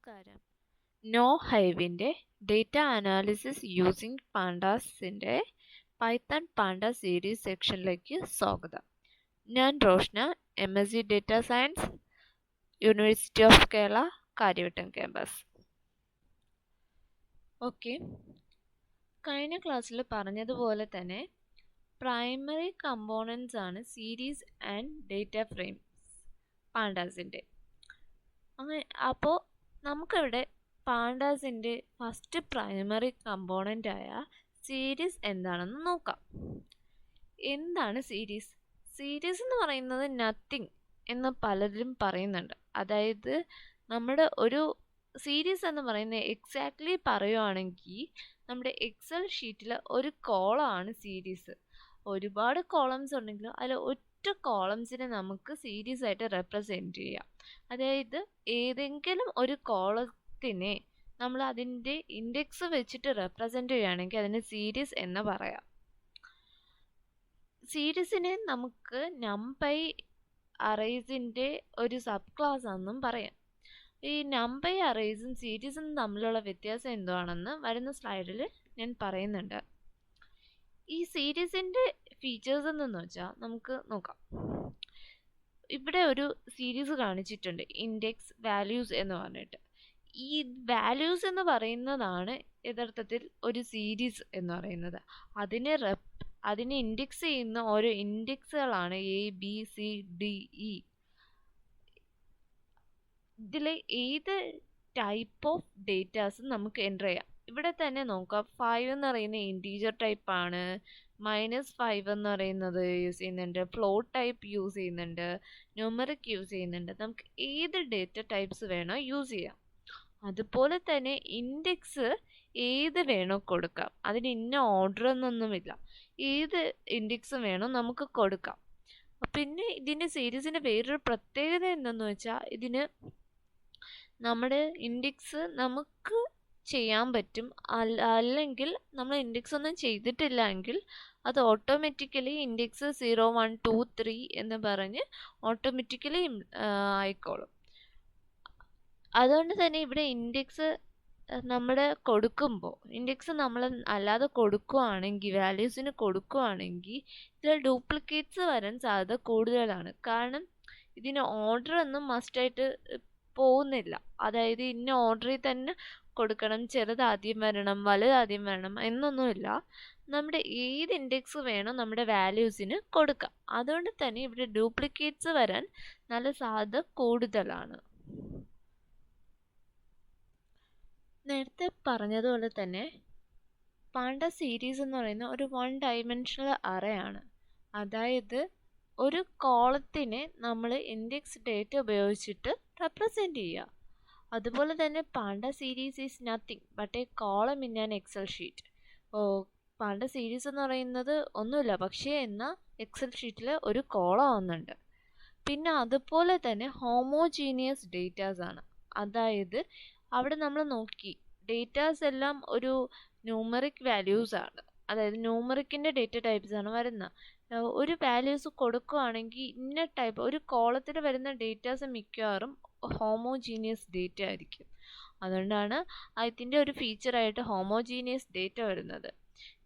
നമസ്കാരം. നോ ഹൈവിൻ്റെ ഡേറ്റ അനാലിസിസ് യൂസിങ് പാണ്ടാസിൻ്റെ പൈത്തൺ പാണ്ട സീരീസ് സെക്ഷനിലേക്ക് സ്വാഗതം. ഞാൻ Roshna, MSc data science, university of Kerala, Karyavattom campus. Okay, കഴിഞ്ഞ ക്ലാസ്സിൽ പറഞ്ഞതുപോലെ തന്നെ പ്രൈമറി കമ്പോണൻസ് ആണ് സീരീസ് ആൻഡ് ഡേറ്റ ഫ്രെയിംസ് പാണ്ടാസിൻ്റെ. അപ്പോൾ നമുക്കിവിടെ പാണ്ടാസിൻ്റെ ഫസ്റ്റ് പ്രൈമറി കമ്പോണൻ്റ് ആയ സീരീസ് എന്താണെന്ന് നോക്കാം. എന്താണ് സീരീസ്? സീരീസ് എന്ന് പറയുന്നത് നത്തിങ് എന്ന് പലരും പറയുന്നുണ്ട്. അതായത് നമ്മുടെ ഒരു സീരീസ് എന്ന് പറയുന്നത് എക്സാക്ട്ലി പറയുവാണെങ്കിൽ നമ്മുടെ എക്സൽ ഷീറ്റിൽ ഒരു കോളമാണ് സീരീസ്. ഒരുപാട് കോളംസ് ഉണ്ടെങ്കിലും അതിൽ ഒറ്റ കോളംസിനെ നമുക്ക് സീരീസ് ആയിട്ട് റെപ്രസെൻറ്റ് ചെയ്യാം. അതായത് ഏതെങ്കിലും ഒരു കോളത്തിനെ നമ്മൾ അതിൻ്റെ ഇൻഡെക്സ് വെച്ചിട്ട് റെപ്രസെൻറ്റ് ചെയ്യുകയാണെങ്കിൽ അതിന് സീരീസ് എന്ന് പറയാം. സീരീസിനെ നമുക്ക് നംപൈ അറേസിൻ്റെ ഒരു സബ് ക്ലാസ് എന്നും പറയാം. ഈ നംപൈ അറേസും സീരീസും തമ്മിലുള്ള വ്യത്യാസം എന്താണെന്ന് വരുന്ന സ്ലൈഡിൽ ഞാൻ പറയുന്നുണ്ട്. ഈ സീരീസിൻ്റെ ഫീച്ചേഴ്സ് എന്തെന്ന് വെച്ചാൽ നമുക്ക് നോക്കാം. ഇവിടെ ഒരു സീരീസ് കാണിച്ചിട്ടുണ്ട്, ഇൻഡെക്സ് വാല്യൂസ് എന്ന് പറഞ്ഞിട്ട്. ഈ വാല്യൂസ് എന്ന് പറയുന്നതാണ് യഥാർത്ഥത്തിൽ ഒരു സീരീസ് എന്ന് പറയുന്നത്. അതിനെ ഇൻഡെക്സ് ചെയ്യുന്ന ഓരോ ഇൻഡെക്സുകളാണ് ABCDE. ഇതിൽ ഏത് ടൈപ്പ് ഓഫ് ഡേറ്റാസും നമുക്ക് എൻ്റർ ചെയ്യാം. ഇവിടെ തന്നെ നോക്കാം, 5 എന്ന് പറയുന്ന ഇൻറ്റീജർ ടൈപ്പ് ആണ്, -5 എന്ന് പറയുന്നത് യൂസ് ചെയ്യുന്നുണ്ട്, ഫ്ലോട്ട് ടൈപ്പ് യൂസ് ചെയ്യുന്നുണ്ട്, ന്യൂമറിക് യൂസ് ചെയ്യുന്നുണ്ട്. നമുക്ക് ഏത് ഡേറ്റ ടൈപ്സ് വേണോ യൂസ് ചെയ്യാം. അതുപോലെ തന്നെ ഇൻഡെക്സ് ഏത് വേണോ കൊടുക്കാം. അതിന് ഇന്ന ഓർഡർ എന്നൊന്നുമില്ല, ഏത് ഇൻഡെക്സ് വേണോ നമുക്ക് കൊടുക്കാം. പിന്നെ ഇതിൻ്റെ സീരീസിൻ്റെ വേറൊരു പ്രത്യേകത എന്തെന്ന് വെച്ചാൽ ഇതിന് നമ്മുടെ ഇൻഡെക്സ് നമുക്ക് ചെയ്യാൻ പറ്റും. അല്ലെങ്കിൽ നമ്മൾ ഇൻഡെക്സ് ഒന്നും ചെയ്തിട്ടില്ല എങ്കിൽ അത് ഓട്ടോമാറ്റിക്കലി ഇൻഡെക്സ് 0, 1, 2, 3 എന്ന് പറഞ്ഞ് ഓട്ടോമാറ്റിക്കലി ആയിക്കോളും. അതുകൊണ്ട് തന്നെ ഇവിടെ ഇൻഡെക്സ് നമ്മൾ കൊടുക്കുമ്പോൾ, ഇൻഡെക്സ് നമ്മൾ അല്ലാതെ കൊടുക്കുകയാണെങ്കിൽ, വാല്യൂസിന് കൊടുക്കുകയാണെങ്കിൽ ഇതിൽ ഡ്യൂപ്ലിക്കേറ്റ്സ് വരാൻ സാധ്യത കൂടുതലാണ്. കാരണം ഇതിന് ഓർഡർ ഒന്നും മസ്റ്റായിട്ട് പോകുന്നില്ല. അതായത് ഇന്ന ഓർഡറിൽ തന്നെ കൊടുക്കണം, ചെറുത് ആദ്യം വരണം, വലുത് ആദ്യം വരണം എന്നൊന്നുമില്ല. നമ്മുടെ ഏത് ഇൻഡെക്സ് വേണോ നമ്മുടെ വാല്യൂസിന് കൊടുക്കാം. അതുകൊണ്ട് തന്നെ ഇവിടെ ഡ്യൂപ്ലിക്കേറ്റ്സ് വരാൻ നല്ല സാധ്യത കൂടുതലാണ്. നേരത്തെ പറഞ്ഞതുപോലെ തന്നെ പാണ്ട സീരീസ് എന്ന് പറയുന്ന ഒരു 1 ഡയമെൻഷണൽ അറേ ആണ്. അതായത് ഒരു കോളത്തിനെ നമ്മൾ ഇൻഡെക്സ് ഡേറ്റ ഉപയോഗിച്ചിട്ട് റെപ്രസെൻറ്റ് ചെയ്യുക. അതുപോലെ തന്നെ panda series is nothing but a column in an Excel sheet. Panda series എന്ന് പറയുന്നത് ഒന്നുമില്ല, പക്ഷേ എന്നാൽ എക്സൽ ഷീറ്റിൽ ഒരു കോളം ആവുന്നുണ്ട്. പിന്നെ അതുപോലെ തന്നെ ഹോമോജീനിയസ് ഡേറ്റാസ് ആണ്. അതായത് അവിടെ നമ്മൾ നോക്കി ഡേറ്റാസ് എല്ലാം ഒരു ന്യൂമറിക് വാല്യൂസ് ആണ്. അതായത് ന്യൂമറിക്കിൻ്റെ ഡേറ്റ ടൈപ്സ് ആണ് വരുന്നത്. ഒരു വാല്യൂസ് കൊടുക്കുകയാണെങ്കിൽ ഇന്ന ടൈപ്പ് ഒരു കോളത്തിൽ വരുന്ന ഡേറ്റാസ് മിക്കവാറും ഹോമോജീനിയസ് ഡേറ്റ ആയിരിക്കും. അതുകൊണ്ടാണ് ഇതിൻ്റെ ഒരു ഫീച്ചറായിട്ട് ഹോമോജീനിയസ് ഡേറ്റ വരുന്നത്.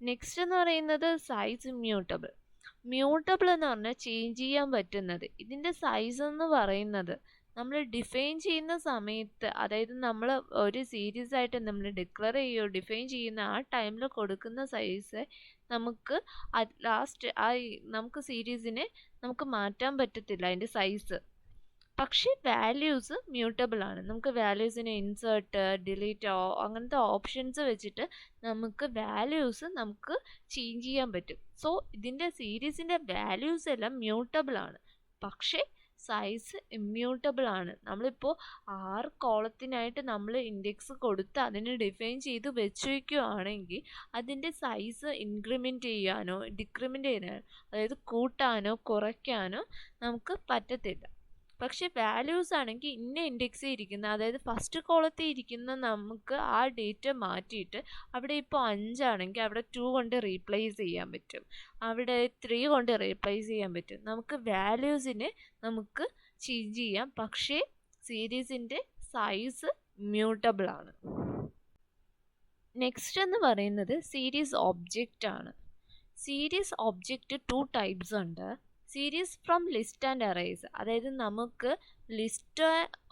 നെക്സ്റ്റ് എന്ന് പറയുന്നത് സൈസ് മ്യൂട്ടബിൾ. മ്യൂട്ടബിൾ എന്ന് പറഞ്ഞാൽ ചേഞ്ച് ചെയ്യാൻ പറ്റുന്നത്. ഇതിൻ്റെ സൈസ് എന്ന് പറയുന്നത് നമ്മൾ ഡിഫൈൻ ചെയ്യുന്ന സമയത്ത്, അതായത് നമ്മൾ ഒരു സീരീസ് ആയിട്ട് നമ്മൾ ഡിഫൈൻ ചെയ്യുന്ന ആ ടൈമിൽ കൊടുക്കുന്ന സൈസ് നമുക്ക് ലാസ്റ്റ് നമുക്ക് സീരീസിനെ നമുക്ക് മാറ്റാൻ പറ്റത്തില്ല അതിൻ്റെ സൈസ്. പക്ഷേ വാല്യൂസ് മ്യൂട്ടബിൾ ആണ്. നമുക്ക് വാല്യൂസിനെ ഇൻസേർട്ട്, ഡിലീറ്റ് അങ്ങനത്തെ ഓപ്ഷൻസ് വെച്ചിട്ട് നമുക്ക് വാല്യൂസ് നമുക്ക് ചേഞ്ച് ചെയ്യാൻ പറ്റും. സോ ഇതിൻ്റെ സീരീസിൻ്റെ വാല്യൂസ് എല്ലാം മ്യൂട്ടബിൾ ആണ്, പക്ഷേ സൈസ് ഇമ്മ്യൂട്ടബിൾ ആണ്. നമ്മളിപ്പോൾ 6 കോളത്തിനായിട്ട് നമ്മൾ ഇൻഡെക്സ് കൊടുത്ത് അതിനെ ഡിഫൈൻ ചെയ്ത് വെച്ച് വയ്ക്കുകയാണെങ്കിൽ അതിൻ്റെ സൈസ് ഇൻക്രിമെൻറ്റ് ചെയ്യാനോ ഡിക്രിമെൻറ്റ് ചെയ്യാനോ, അതായത് കൂട്ടാനോ കുറയ്ക്കാനോ നമുക്ക് പറ്റത്തില്ല. പക്ഷേ വാല്യൂസ് ആണെങ്കിൽ ഇന്ന ഇൻഡെക്സിൽ ഇരിക്കുന്ന, അതായത് ഫസ്റ്റ് കോളത്തിൽ ഇരിക്കുന്ന നമുക്ക് ആ ഡേറ്റ മാറ്റിയിട്ട് അവിടെ ഇപ്പോൾ 5 ആണെങ്കിൽ അവിടെ 2 കൊണ്ട് റീപ്ലേസ് ചെയ്യാൻ പറ്റും, അവിടെ 3 കൊണ്ട് റീപ്ലേസ് ചെയ്യാൻ പറ്റും. നമുക്ക് വാല്യൂസിനെ നമുക്ക് ചേഞ്ച് ചെയ്യാം, പക്ഷേ സീരീസിൻ്റെ സൈസ് മ്യൂട്ടബിൾ ആണ്. നെക്സ്റ്റ് എന്ന് പറയുന്നത് സീരീസ് ഒബ്ജക്റ്റ് ആണ്. സീരീസ് ഒബ്ജക്റ്റ് 2 ടൈപ്സ് ഉണ്ട്. Series from list and arrays, അതായത് നമുക്ക് ലിസ്റ്റ്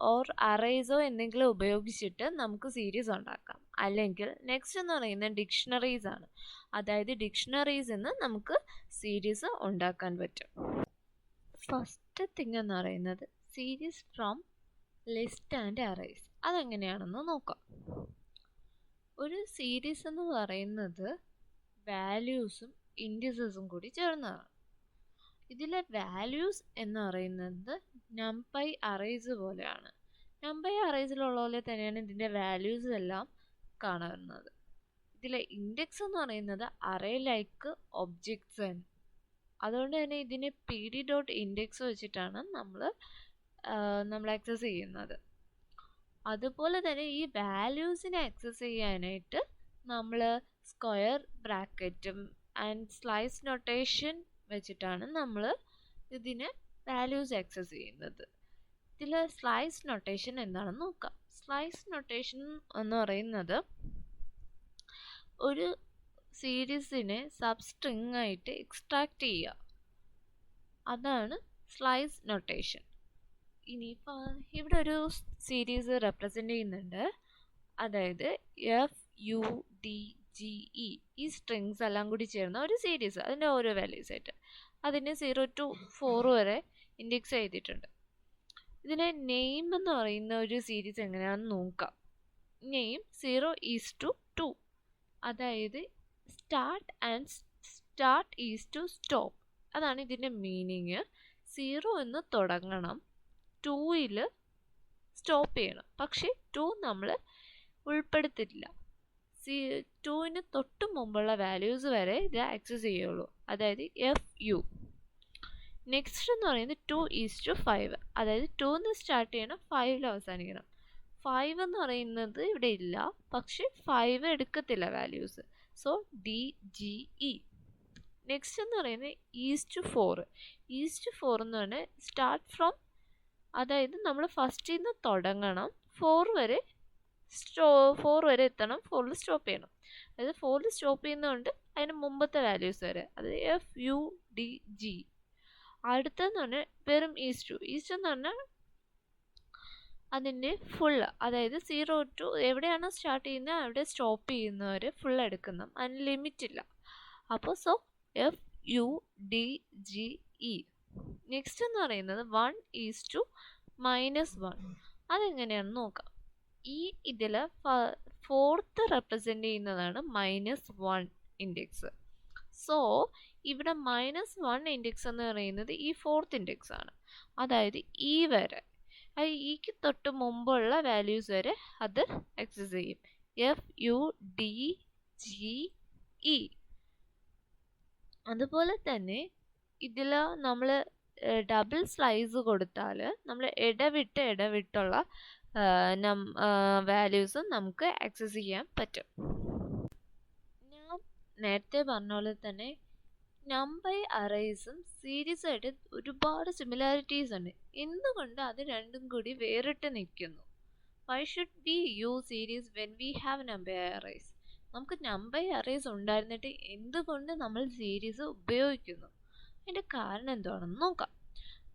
ഓർ അറേസോ എന്തെങ്കിലും ഉപയോഗിച്ചിട്ട് നമുക്ക് സീരീസ് ഉണ്ടാക്കാം. അല്ലെങ്കിൽ നെക്സ്റ്റ് എന്ന് പറയുന്നത് ഡിക്ഷണറീസ് ആണ്. അതായത് ഡിക്ഷണറീസ് നിന്ന് നമുക്ക് സീരീസ് ഉണ്ടാക്കാൻ പറ്റും. ഫസ്റ്റ് തിങ് എന്ന് പറയുന്നത് series from list and arrays. അതെങ്ങനെയാണെന്ന് നോക്കാം. ഒരു സീരീസ് എന്ന് പറയുന്നത് വാല്യൂസും ഇൻഡിസസും കൂടി ചേർന്നതാണ്. ഇതിലെ വാല്യൂസ് എന്ന് പറയുന്നത് നംപൈ അറേസ് പോലെയാണ്. നംപൈ അറേസിലുള്ള പോലെ തന്നെയാണ് ഇതിൻ്റെ വാല്യൂസ് എല്ലാം കാണുന്നത്. ഇതിലെ ഇൻഡെക്സ് എന്ന് പറയുന്നത് അറേ ലൈക്ക് ഒബ്ജക്ട്സ് ആണ്. അതുകൊണ്ട് തന്നെ ഇതിനെ pd.index വെച്ചിട്ടാണ് നമ്മൾ ആക്സസ് ചെയ്യുന്നത്. അതുപോലെ തന്നെ ഈ വാല്യൂസിനെ ആക്സസ് ചെയ്യാനായിട്ട് നമ്മൾ സ്ക്വയർ ബ്രാക്കറ്റും ആൻഡ് സ്ലൈസ് നൊട്ടേഷൻ വെച്ചിട്ടാണ് നമ്മൾ ഇതിനെ വാല്യൂസ് ആക്സസ് ചെയ്യുന്നത്. ഇതിൽ സ്ലൈസ് നൊട്ടേഷൻ എന്താണെന്ന് നോക്കാം. സ്ലൈസ് നൊട്ടേഷൻ എന്ന് പറയുന്നത് ഒരു സീരീസിനെ സബ്സ്ട്രിങ് ആയിട്ട് എക്സ്ട്രാക്ട് ചെയ്യുക, അതാണ് സ്ലൈസ് നൊട്ടേഷൻ. ഇനിയിപ്പോൾ ഇവിടെ ഒരു സീരീസ് റെപ്രസെൻ്റ് ചെയ്യുന്നുണ്ട്, അതായത് FUDGE, ഈ സ്ട്രിങ്സ് എല്ലാം കൂടി ചേർന്ന ഒരു സീരീസ്, അതിൻ്റെ ഓരോ വാല്യൂസ് ആയിട്ട് അതിന് 0 to 4 വരെ ഇൻഡെക്സ് ചെയ്തിട്ടുണ്ട്. ഇതിനെ നെയിം എന്ന് പറയുന്ന ഒരു സീരീസ് എങ്ങനെയാണെന്ന് നോക്കാം. നെയിം 0:2, അതായത് സ്റ്റാർട്ട് ഈസ് ടു സ്റ്റോപ്പ്, അതാണ് ഇതിൻ്റെ മീനിങ്. 0 എന്ന് തുടങ്ങണം, 2ൽ സ്റ്റോപ്പ് ചെയ്യണം. പക്ഷേ 2 നമ്മൾ ഉൾപ്പെടുത്തില്ല. 2ന് തൊട്ട് മുമ്പുള്ള വാല്യൂസ് വരെ ഇത് ആക്സസ് ചെയ്യുള്ളൂ, അതായത് FU. നെക്സ്റ്റ് എന്ന് പറയുന്നത് 2:5, അതായത് 2ന്ന് സ്റ്റാർട്ട് ചെയ്യണം, 5ൽ അവസാനിക്കണം. 5 എന്ന് പറയുന്നത് ഇവിടെ ഇല്ല, പക്ഷെ 5 എടുക്കത്തില്ല വാല്യൂസ്, സോ DGE. നെക്സ്റ്റ് എന്ന് പറയുന്നത് (4). (4) എന്ന് പറഞ്ഞാൽ സ്റ്റാർട്ട് ഫ്രം, അതായത് നമ്മൾ ഫസ്റ്റിൽ നിന്ന് തുടങ്ങണം, 4 വരെ എത്തണം, 4ൽ സ്റ്റോപ്പ് ചെയ്യണം. അതായത് 4ൽ സ്റ്റോപ്പ് ചെയ്യുന്നതുകൊണ്ട് അതിന് മുമ്പത്തെ വാല്യൂസ് വരെ, അതായത് FUDG. അടുത്തെന്ന് പറഞ്ഞാൽ വെറും (2). എന്ന് പറഞ്ഞാൽ അതിൻ്റെ ഫുള്ള്, അതായത് 0 to എവിടെയാണോ സ്റ്റാർട്ട് ചെയ്യുന്നത് അവിടെ സ്റ്റോപ്പ് ചെയ്യുന്നവർ ഫുൾ എടുക്കണം, അതിന് ലിമിറ്റ് ഇല്ല. അപ്പോൾ FUDGE. നെക്സ്റ്റ് എന്ന് പറയുന്നത് 1:-1. അതെങ്ങനെയാണെന്ന് നോക്കാം. ഇതിൽ 4th റെപ്രസെൻ്റ് ചെയ്യുന്നതാണ് -1 ഇൻഡെക്സ്. സോ ഇവിടെ -1 ഇൻഡെക്സ് എന്ന് പറയുന്നത് ഈ 4th ഇൻഡെക്സ് ആണ്, അതായത് വരെ, ഇക്ക് തൊട്ട് മുമ്പുള്ള വാല്യൂസ് വരെ അത് ആക്സസ് ചെയ്യും. FUDGE. അതുപോലെ തന്നെ ഇതിൽ നമ്മൾ ഡബിൾ സ്ലൈസ് കൊടുത്താൽ നമ്മൾ ഇടവിട്ടുള്ള വാല്യൂസും നമുക്ക് ആക്സസ് ചെയ്യാൻ പറ്റും. ഞാൻ നേരത്തെ പറഞ്ഞ പോലെ തന്നെ നംപൈ അറേസും സീരീസ് ആയിട്ട് ഒരുപാട് സിമിലാരിറ്റീസ് ഉണ്ട്. എന്തുകൊണ്ട് അത് രണ്ടും കൂടി വേറിട്ട് നിൽക്കുന്നു? Why should we use series when we have NumPy arrays? നമുക്ക് നംപൈ അറേസ് ഉണ്ടായിരുന്നിട്ട് എന്തുകൊണ്ട് നമ്മൾ സീരീസ് ഉപയോഗിക്കുന്നു? അതിൻ്റെ കാരണം എന്താണെന്ന് നോക്കാം.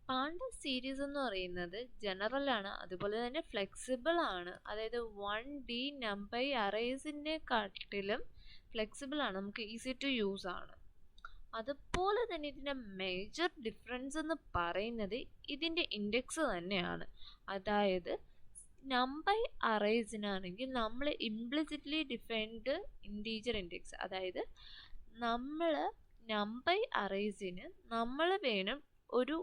പാണ്ടസ് സീരീസ് എന്ന് പറയുന്നത് ജനറൽ ആണ്, അതുപോലെ തന്നെ ഫ്ലെക്സിബിൾ ആണ്. അതായത് 1D നംപൈ അറേസിനെ കാട്ടിലും ഫ്ലെക്സിബിൾ ആണ്, നമുക്ക് ഈസി ടു യൂസ് ആണ്. അതുപോലെ തന്നെ ഇതിൻ്റെ മേജർ ഡിഫറൻസ് എന്ന് പറയുന്നത് ഇതിൻ്റെ ഇൻഡെക്സ് തന്നെയാണ്. അതായത് നംപൈ അറേസിനാണെങ്കിൽ നമ്മൾ ഇംപ്ലിസിറ്റ്ലി ഡിഫൈൻഡ് ഇൻറ്റീജർ ഇൻഡെക്സ്, അതായത് നമ്മൾ നംപൈ അറേസിന് നമ്മൾ വേണം ഒരു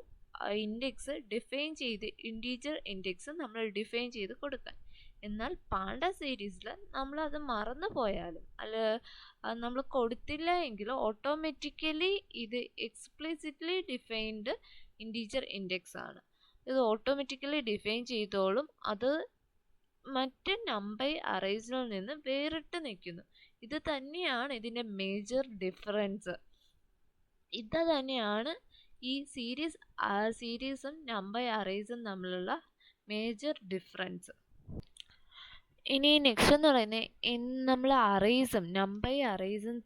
ഇൻഡെക്സ് ഡിഫൈൻ ചെയ്ത്, ഇൻറ്റീജർ ഇൻഡെക്സ് നമ്മൾ ഡിഫൈൻ ചെയ്ത് കൊടുക്കാൻ. എന്നാൽ പാണ്ട സീരീസിൽ നമ്മളത് മറന്നു പോയാലും നമ്മൾ കൊടുത്തില്ല എങ്കിലും ഓട്ടോമാറ്റിക്കലി ഇത് എക്സ്പ്ലിസിറ്റ്ലി ഡിഫൈൻഡ് ഇൻറ്റീജർ ഇൻഡെക്സ് ആണ്. ഇത് ഓട്ടോമാറ്റിക്കലി ഡിഫൈൻ ചെയ്തോളും, അത് മറ്റ് നംപൈ അറേസിൽ നിന്ന് വേറിട്ട് നിൽക്കുന്നു. ഇത് തന്നെയാണ് ഇതിൻ്റെ മേജർ ഡിഫറൻസ്. ഇത് തന്നെയാണ് ഈ സീരീസും നംപൈ അറേസും തമ്മിലുള്ള മേജർ ഡിഫറൻസ്. ഇനി നെക്സ്റ്റ് എന്ന് പറയുന്നത് നമ്മൾ അറേസും നമ്പർ അറേസും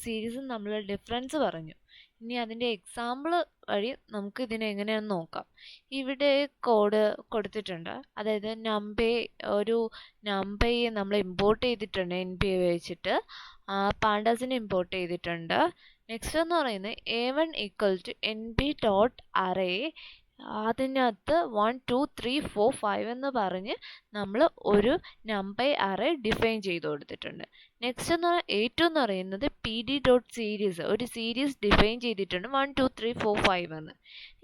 സീരീസും തമ്മിലുള്ള ഡിഫറൻസ് പറഞ്ഞു. ഇനി അതിൻ്റെ എക്സാമ്പിൾ വഴി നമുക്ക് ഇതിനെ എങ്ങനെയാണെന്ന് നോക്കാം. ഇവിടെ കോഡ് കൊടുത്തിട്ടുണ്ട്. അതായത് ഒരു നമ്പയെ നമ്മൾ ഇമ്പോർട്ട് ചെയ്തിട്ടുണ്ട് NP വെച്ചിട്ട്. പാണ്ടാസിനെ ഇമ്പോർട്ട് ചെയ്തിട്ടുണ്ട്. നെക്സ്റ്റ് എന്ന് പറയുന്നത് A1 = NP ഡോട്ട് അറേ. അതിനകത്ത് 1 2 3 4 5 എന്ന് പറഞ്ഞ് നമ്മൾ ഒരു നമ്പർ അറേ ഡിഫൈൻ ചെയ്ത് കൊടുത്തിട്ടുണ്ട്. നെക്സ്റ്റ് എന്ന് പറഞ്ഞാൽ A2 എന്ന് പറയുന്നത് PD ഡോട്ട് സീരീസ്, ഒരു സീരീസ് ഡിഫൈൻ ചെയ്തിട്ടുണ്ട് 1 2 3 4 5 എന്ന്.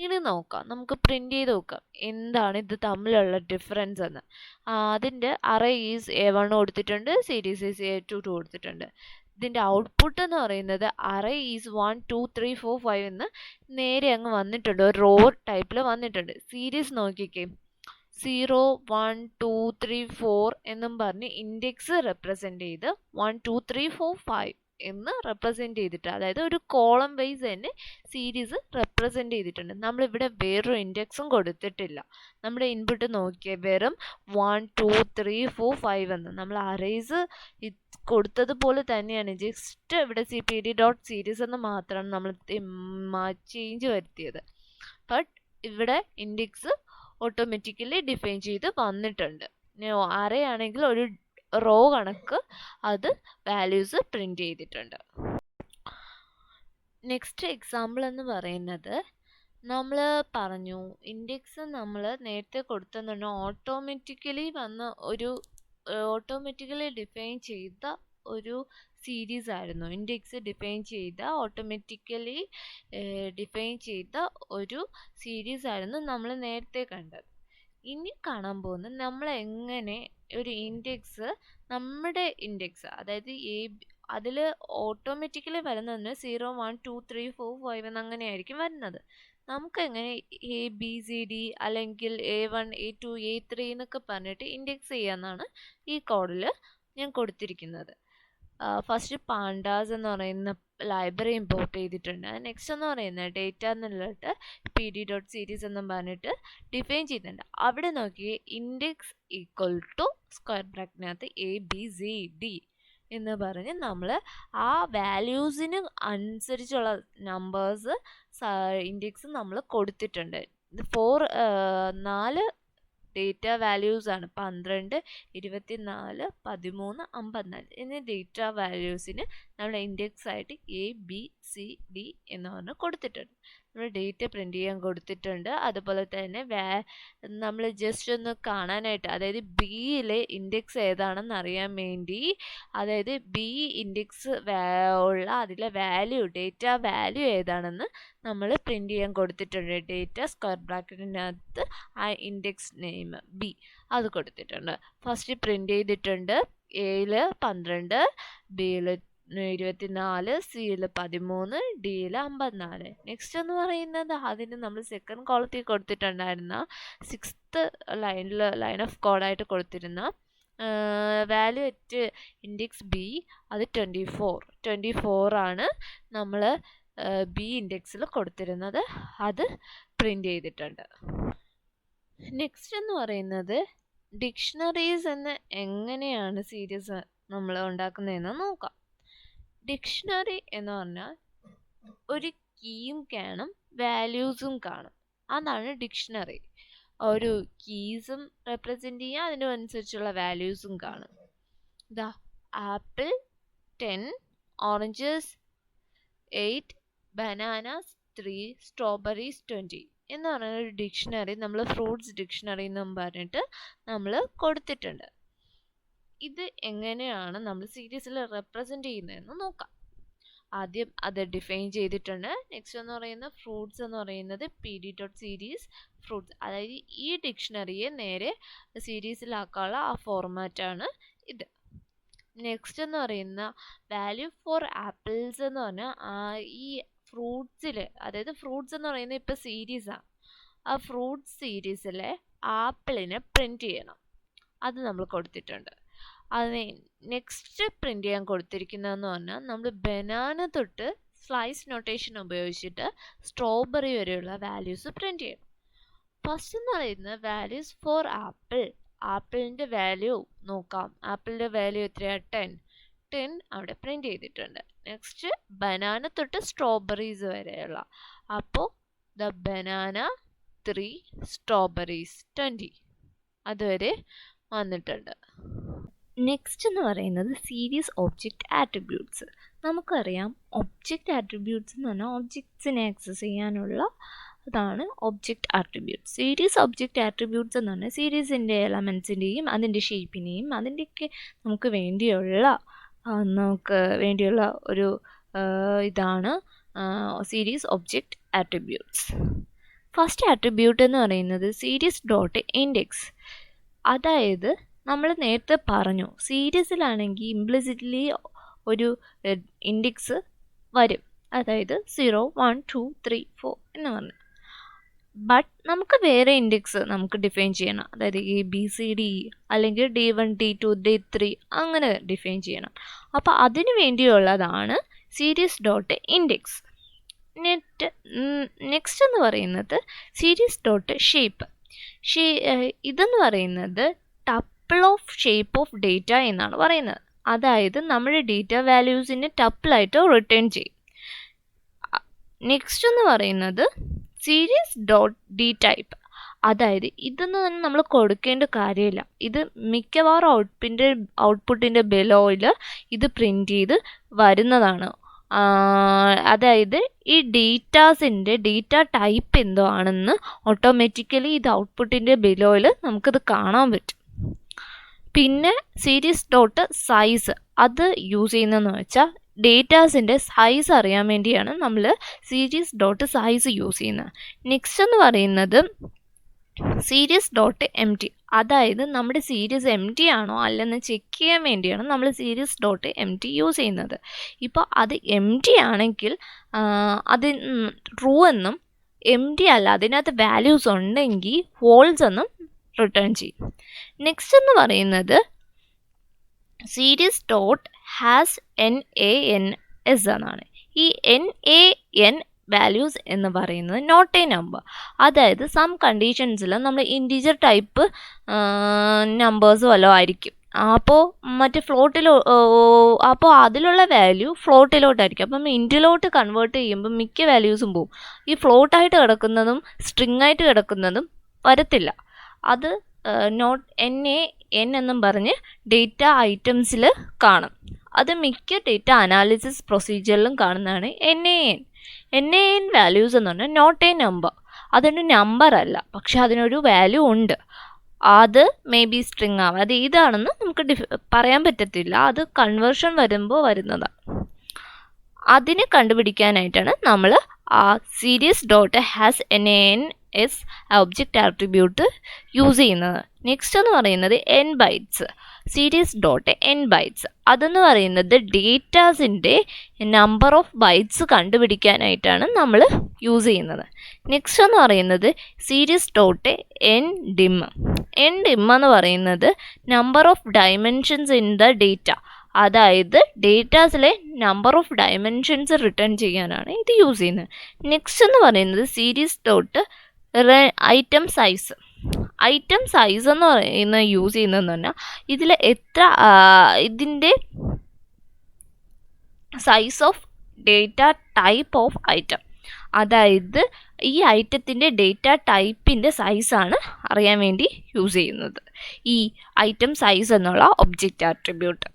ഇനി നോക്കാം, നമുക്ക് പ്രിന്റ് ചെയ്ത് നോക്കാം എന്താണ് ഇത് തമ്മിലുള്ള ഡിഫറൻസ് എന്ന്. അതിൻ്റെ അറേ ഈസ് A1 കൊടുത്തിട്ടുണ്ട്, സീരീസ് ഈസ് A2 കൊടുത്തിട്ടുണ്ട്. ഇതിൻ്റെ ഔട്ട്പുട്ട് എന്ന് പറയുന്നത് അറേ ഈസ് 1 2 3 4 5 എന്ന് നേരെ അങ്ങ് വന്നിട്ടുണ്ട്, ഒരു റോ ടൈപ്പിൽ വന്നിട്ടുണ്ട്. സീരീസ് നോക്കിക്കേ, 0 1 2 3 4 എന്നും പറഞ്ഞ് ഇൻഡെക്സ് റെപ്രസെൻ്റ് ചെയ്ത് 1 2 3 4 5 എന്ന് റെപ്രസെൻ്റ് ചെയ്തിട്ട്, അതായത് ഒരു കോളം വൈസ് തന്നെ സീരീസ് റെപ്രസെൻ്റ് ചെയ്തിട്ടുണ്ട്. നമ്മളിവിടെ വേറൊരു ഇൻഡെക്സും കൊടുത്തിട്ടില്ല. നമ്മുടെ ഇൻപുട്ട് നോക്കിയാൽ വെറും 1 2 3 4 5 എന്ന് നമ്മൾ അറേസ് കൊടുത്തതുപോലെ തന്നെയാണ്. ജസ്റ്റ് ഇവിടെ PD ഡോട്ട് സീരീസ് എന്ന് മാത്രമാണ് നമ്മൾ ചേഞ്ച് വരുത്തിയത്. ബട്ട് ഇവിടെ ഇൻഡെക്സ് ഓട്ടോമാറ്റിക്കലി ഡിഫൈൻ ചെയ്ത് വന്നിട്ടുണ്ട്. അറേ ആണെങ്കിൽ ഒരു റോ കണക്ക് അത് വാല്യൂസ് പ്രിന്റ് ചെയ്തിട്ടുണ്ട്. നെക്സ്റ്റ് എക്സാമ്പിൾ എന്ന് പറയുന്നത്, നമ്മൾ പറഞ്ഞു ഇൻഡെക്സ് നമ്മൾ നേരത്തെ കൊടുത്തെന്ന് ഓട്ടോമാറ്റിക്കലി ഡിഫൈൻ ചെയ്ത ഒരു സീരീസ് ആയിരുന്നു. ഇൻഡെക്സ് ഓട്ടോമാറ്റിക്കലി ഡിഫൈൻ ചെയ്ത ഒരു സീരീസ് ആയിരുന്നു നമ്മൾ നേരത്തെ കണ്ടത്. ഇനി കാണാൻ പോകുന്നത് നമ്മൾ എങ്ങനെ ഒരു ഇൻഡെക്സ്, നമ്മുടെ ഇൻഡെക്സ് അതായത് അതിൽ ഓട്ടോമാറ്റിക്കലി വരുന്നതിന് 0 1 2 3 4 5 എന്ന് അങ്ങനെയായിരിക്കും വരുന്നത്. നമുക്ക് എങ്ങനെ ABCD അല്ലെങ്കിൽ A1 A2 A3 എന്നൊക്കെ പറഞ്ഞിട്ട് ഇൻഡെക്സ് ചെയ്യാമെന്നാണ് ഈ കോഡിൽ ഞാൻ കൊടുത്തിരിക്കുന്നത്. ഫസ്റ്റ് പാണ്ടാസ് എന്ന് പറയുന്ന ലൈബ്രറി ഇമ്പോർട്ട് ചെയ്തിട്ടുണ്ട്. നെക്സ്റ്റ് എന്ന് പറയുന്നത് ഡേറ്റ എന്നുള്ളത് PD ഡോട്ട് സീരീസ് എന്നും പറഞ്ഞിട്ട് ഡിഫൈൻ ചെയ്തിട്ടുണ്ട്. അവിടെ നോക്കി ഇൻഡെക്സ് = സ്ക്വയർ ബ്രാക്കറ്റിനകത്ത് ABCD എന്ന് പറഞ്ഞ് നമ്മൾ ആ വാല്യൂസിന് അനുസരിച്ചുള്ള നമ്പേഴ്സ് ഇൻഡെക്സ് നമ്മൾ കൊടുത്തിട്ടുണ്ട്. 4 ഡേറ്റ വാല്യൂസ് ആണ്, 12 24 13 54 എന്നീ ഡേറ്റ വാല്യൂസിന് നമ്മൾ ഇൻഡെക്സ് ആയിട്ട് ABCD എന്ന് പറഞ്ഞ് കൊടുത്തിട്ടുണ്ട്. നമ്മൾ ഡേറ്റ പ്രിന്റ് ചെയ്യാൻ കൊടുത്തിട്ടുണ്ട്. അതുപോലെ തന്നെ നമ്മൾ ജസ്റ്റ് ഒന്ന് കാണാനായിട്ട്, അതായത് ബിയിലെ ഇൻഡെക്സ് ഏതാണെന്ന് അറിയാൻ വേണ്ടി, അതായത് ബി ഇൻഡെക്സ് ഉള്ള അതിലെ ഡേറ്റ വാല്യൂ ഏതാണെന്ന് നമ്മൾ പ്രിന്റ് ചെയ്യാൻ കൊടുത്തിട്ടുണ്ട്. ഡേറ്റ സ്ക്വയർ ബ്രാക്കറ്റിനകത്ത് ആ ഇൻഡെക്സ് നെയിം B അത് കൊടുത്തിട്ടുണ്ട്. ഫസ്റ്റ് പ്രിന്റ് ചെയ്തിട്ടുണ്ട്. A-ൽ 12, B-ൽ 24, C-ൽ 13, D-ൽ 54. നെക്സ്റ്റ് എന്ന് പറയുന്നത് അതിന് നമ്മൾ സെക്കൻഡ് കോളത്തിൽ കൊടുത്തിട്ടുണ്ടായിരുന്ന 6th ലൈൻ ഓഫ് കോഡായിട്ട് കൊടുത്തിരുന്ന വാല്യൂ അറ്റ് ഇൻഡെക്സ് B, അത് 24 ആണ് നമ്മൾ B ഇൻഡെക്സിൽ കൊടുത്തിരുന്നത്. അത് പ്രിന്റ് ചെയ്തിട്ടുണ്ട്. നെക്സ്റ്റ് എന്ന് പറയുന്നത് ഡിക്ഷണറീസ് എങ്ങനെയാണ് സീരീസ് നമ്മൾ ഉണ്ടാക്കുന്നതെന്ന് നോക്കാം. ഡിക്ഷണറി എന്ന് പറഞ്ഞാൽ ഒരു കീയും കാണും, വാല്യൂസും കാണും. അതാണ് ഡിക്ഷണറി. ഒരു കീസും റെപ്രസെൻ്റ് ചെയ്യുക, അതിനനുസരിച്ചുള്ള വാല്യൂസും കാണും. ഇതാ ആപ്പിൾ 10, ഓറഞ്ചസ് 8, ബനാനാസ് 3, സ്ട്രോബെറീസ് 20 എന്ന് പറയുന്ന ഒരു ഡിക്ഷണറി നമ്മൾ ഫ്രൂട്ട്സ് ഡിക്ഷണറി എന്നും പറഞ്ഞിട്ട് നമ്മൾ കൊടുത്തിട്ടുണ്ട്. ഇത് എങ്ങനെയാണ് നമ്മൾ സീരീസിൽ റെപ്രസെൻ്റ് ചെയ്യുന്നതെന്ന് നോക്കാം. ആദ്യം അത് ഡിഫൈൻ ചെയ്തിട്ടുണ്ട്. നെക്സ്റ്റ് എന്ന് പറയുന്ന ഫ്രൂട്ട്സ് എന്ന് പറയുന്നത് PD ഡോട്ട് സീരീസ് ഫ്രൂട്ട്സ്, അതായത് ഈ ഡിക്ഷണറിയെ നേരെ സീരീസിലാക്കാനുള്ള ആ ഫോർമാറ്റാണ് ഇത്. നെക്സ്റ്റ് എന്ന് പറയുന്ന വാല്യൂ ഫോർ ആപ്പിൾസ് എന്ന് പറഞ്ഞാൽ ഈ ഫ്രൂട്ട്സിൽ, അതായത് ഫ്രൂട്ട്സ് എന്ന് പറയുന്നത് ഇപ്പോൾ സീരീസാണ്, ആ ഫ്രൂട്ട്സ് സീരീസിലെ ആപ്പിളിനെ പ്രിന്റ് ചെയ്യണം. അത് നമ്മൾ കൊടുത്തിട്ടുണ്ട്. അത് നെക്സ്റ്റ് പ്രിന്റ് ചെയ്യാൻ കൊടുത്തിരിക്കുന്നതെന്ന് പറഞ്ഞാൽ നമ്മൾ ബനാന തൊട്ട് സ്ലൈസ് നൊട്ടേഷൻ ഉപയോഗിച്ചിട്ട് സ്ട്രോബെറി വരെയുള്ള വാല്യൂസ് പ്രിന്റ് ചെയ്യണം. ഫസ്റ്റ് എന്ന് പറയുന്നത് വാല്യൂസ് ഫോർ ആപ്പിൾ, ആപ്പിളിൻ്റെ വാല്യൂ നോക്കാം. ആപ്പിളിൻ്റെ വാല്യൂ എത്രയാണ്? 10 അവിടെ പ്രിന്റ് ചെയ്തിട്ടുണ്ട്. നെക്സ്റ്റ് ബനാന തൊട്ട് സ്ട്രോബെറീസ് വരെയുള്ള, അപ്പോൾ ദ ബനാന 3 സ്ട്രോബെറീസ് 20 അതുവരെ വന്നിട്ടുണ്ട്. നെക്സ്റ്റ് എന്ന് പറയുന്നത് സീരീസ് ഒബ്ജക്റ്റ് ആട്രിബ്യൂട്ട്സ്. നമുക്കറിയാം ഒബ്ജക്റ്റ് ആട്രിബ്യൂട്ട്സ് എന്ന് പറഞ്ഞാൽ ഒബ്ജക്ട്സിനെ ആക്സസ് ചെയ്യാനുള്ള അതാണ് object attributes. Series object attributes എന്ന് പറഞ്ഞാൽ സീരീസിൻ്റെ എലമെൻസിൻ്റെയും അതിൻ്റെ ഷേപ്പിനെയും അതിൻ്റെയൊക്കെ നമുക്ക് വേണ്ടിയുള്ള ഒരു ഇതാണ് series object attributes. First attribute എന്ന് പറയുന്നത് സീരീസ് ഡോട്ട് ഇൻഡെക്സ്. അതായത് നമ്മൾ നേരത്തെ പറഞ്ഞു സീരീസിലാണെങ്കിൽ ഇംപ്ലിസിറ്റ്ലി ഒരു ഇൻഡെക്സ് വരും, അതായത് 0 1 2 3 4 എന്ന് പറഞ്ഞു. ബട്ട് നമുക്ക് വേറെ ഇൻഡെക്സ് നമുക്ക് ഡിഫൈൻ ചെയ്യണം, അതായത് ABCD അല്ലെങ്കിൽ D1 D2 D3 അങ്ങനെ ഡിഫൈൻ ചെയ്യണം. അപ്പോൾ അതിനു വേണ്ടിയുള്ളതാണ് സീരീസ് ഡോട്ട് ഇൻഡെക്സ്. നെക്സ്റ്റ് എന്ന് പറയുന്നത് സീരീസ് ഡോട്ട് ഷേപ്പ്. ഇതെന്ന് പറയുന്നത് tuple of shape of data എന്നാണ് പറയുന്നത്. അതായത് നമ്മുടെ ഡേറ്റ വാല്യൂസിനെ ടപ്പിളായിട്ട് റിട്ടേൺ ചെയ്യും. നെക്സ്റ്റ് എന്ന് പറയുന്നത് സീരീസ് ഡോട്ട് ഡി ടൈപ്പ്. അതായത് ഇതൊന്നും തന്നെ നമ്മൾ കൊടുക്കേണ്ട കാര്യമില്ല, ഇത് മിക്കവാറും ഔട്ട്പുട്ടിൻ്റെ ബെലോയിൽ ഇത് പ്രിൻ്റ് ചെയ്ത് വരുന്നതാണ്. അതായത് ഈ ഡേറ്റ ടൈപ്പ് എന്തോ ആണെന്ന് ഓട്ടോമാറ്റിക്കലി ഇത് ഔട്ട്പുട്ടിൻ്റെ ബിലോയിൽ നമുക്കത് കാണാൻ പറ്റും. പിന്നെ സീരീസ് ഡോട്ട് സൈസ് അത് യൂസ് ചെയ്യുന്നതെന്ന് വെച്ചാൽ ഡേറ്റാസിൻ്റെ സൈസ് അറിയാൻ വേണ്ടിയാണ് നമ്മൾ സീരീസ് ഡോട്ട് സൈസ് യൂസ് ചെയ്യുന്നത്. നെക്സ്റ്റ് എന്ന് പറയുന്നത് സീരീസ് ഡോട്ട് എം ടി. അതായത് നമ്മുടെ സീരീസ് എം ടി ആണോ അല്ലെന്ന് ചെക്ക് ചെയ്യാൻ വേണ്ടിയാണ് നമ്മൾ series dot M T use ചെയ്യുന്നത്. ഇപ്പോൾ അത് എം ടി ആണെങ്കിൽ അത് ട്രൂ എന്നും, എം ടി അല്ല അതിനകത്ത് വാല്യൂസ് ഉണ്ടെങ്കിൽ ഫോൾസ് എന്നും റിട്ടേൺ ചെയ്യും. നെക്സ്റ്റ് എന്ന് പറയുന്നത് സീരീസ് ഡോട്ട് ഹാസ് NaNs എന്നാണ്. ഈ NaN വാല്യൂസ് എന്ന് പറയുന്നത് നോട്ട് എ നമ്പർ. അതായത് സം കണ്ടീഷൻസിൽ നമ്മൾ ഇൻറ്റീജർ ടൈപ്പ് നമ്പേഴ്സ് വല്ലതും ആയിരിക്കും. അപ്പോൾ മറ്റേ അപ്പോൾ അതിലുള്ള വാല്യൂ ഫ്ലോട്ടിലോട്ടായിരിക്കും. അപ്പം ഇൻറ്റിലോട്ട് കൺവേർട്ട് ചെയ്യുമ്പോൾ മിക്ക വാല്യൂസും പോവും. ഈ ഫ്ലോട്ടായിട്ട് കിടക്കുന്നതും സ്ട്രിങ് ആയിട്ട് കിടക്കുന്നതും വരത്തില്ല. അത് നോട്ട് NaN എന്നും പറഞ്ഞ് ഡേറ്റ ഐറ്റംസിൽ കാണും. അത് മിക്ക ഡേറ്റ അനാലിസിസ് പ്രൊസീജിയറിലും കാണുന്നതാണ് NaN വാല്യൂസ് എന്ന് പറഞ്ഞാൽ നോട്ട് എ നമ്പർ. അതൊരു നമ്പർ അല്ല, പക്ഷെ അതിനൊരു വാല്യൂ ഉണ്ട്. അത് മേ ബി സ്ട്രിങ് ആവാം, അത് ഏതാണെന്ന് നമുക്ക് പറയാൻ പറ്റത്തില്ല. അത് കൺവേർഷൻ വരുമ്പോൾ വരുന്നതാണ്. അതിനെ കണ്ടുപിടിക്കാനായിട്ടാണ് നമ്മൾ ആ series dot has NaNs object attribute use ചെയ്യുന്നത്. നെക്സ്റ്റ് എന്ന് പറയുന്നത് n bytes. Series dot n bytes അതെന്ന് പറയുന്നത് ഡേറ്റാസിൻ്റെ നമ്പർ ഓഫ് ബൈറ്റ്സ് കണ്ടുപിടിക്കാനായിട്ടാണ് നമ്മൾ യൂസ് ചെയ്യുന്നത്. നെക്സ്റ്റ് എന്ന് പറയുന്നത് സീരീസ് ഡോട്ട് ndim. ndim എന്ന് പറയുന്നത് number of dimensions in the data. അതായത് ഡേറ്റാസിലെ നമ്പർ ഓഫ് ഡയമെൻഷൻസ് റിട്ടേൺ ചെയ്യാനാണ് ഇത് യൂസ് ചെയ്യുന്നത്. നെക്സ്റ്റ് എന്ന് പറയുന്നത് series dot item size. Item size എന്ന് പറയുന്ന യൂസ് ചെയ്യുന്നതെന്ന് പറഞ്ഞാൽ ഇതിൽ ഇതിൻ്റെ size of data type of item. അതായത് ഈ ഐറ്റത്തിൻ്റെ ഡേറ്റ ടൈപ്പിൻ്റെ സൈസാണ് അറിയാൻ വേണ്ടി യൂസ് ചെയ്യുന്നത് ഈ ഐറ്റം സൈസ് എന്നുള്ള ഒബ്ജക്റ്റ് ആട്രിബ്യൂട്ട്.